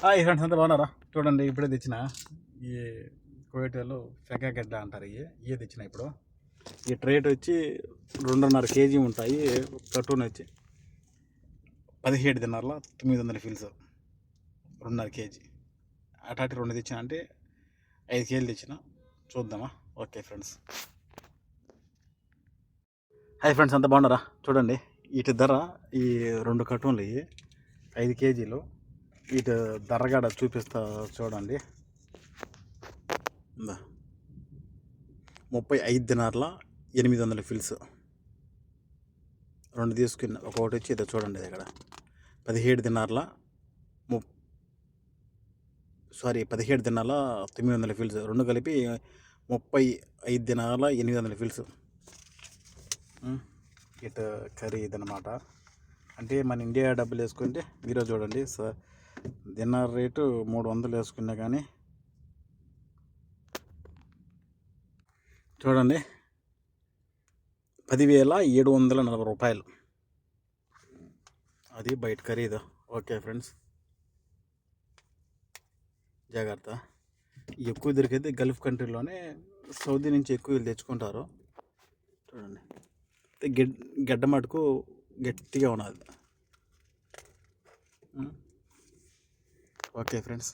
ఈ ఫ్రెండ్స్ అంతా బాగున్నారా? చూడండి ఇప్పుడే తెచ్చిన ఈ కోయటలు గడ్డ అంటారు. ఇవే తెచ్చిన ఇప్పుడు. ఈ ట్రేట్ వచ్చి 2.5 kg ఉంటాయి. కర్టూన్ వచ్చి 17 దినార్ల 900 ఫీల్స్ 2.5 kg. అటాటి 2 తెచ్చిన అంటే 5 kg తెచ్చిన. చూద్దామా? Okay friends. హాయ్ ఫ్రెండ్స్ అంతా బాగున్నారా? చూడండి వీటి ధర ఈ 2 కర్టూన్లు 5 kgలు. వీటి ధరగాడ చూపిస్తా చూడండి. 35 దినార్ల 800 ఫిల్స్ 2 తీసుకున్న. ఒకటి వచ్చి ఇదో చూడండి ఇక్కడ 17 దినార్ల 17 దినాల 900 ఫిల్స్ 2 కలిపి 35 దినాల 800 ఫిల్స్. ఇటు ఖరీదనమాట. అంటే మన ఇండియా డబ్బులు వేసుకుంటే మీరు చూడండి సార్, దినార్ రేటు 300 వేసుకున్నా కానీ చూడండి 10,740 రూపాయలు. అది బయట ఖరీదు. ఓకే ఫ్రెండ్స్, జాగ్రత్త. ఎక్కువ దొరికితే గల్ఫ్ కంట్రీలోనే, సౌదీ నుంచి ఎక్కువ వీళ్ళు తెచ్చుకుంటారు. చూడండి గడ్డ మటుకు గట్టిగా ఉన్నది. Okay friends.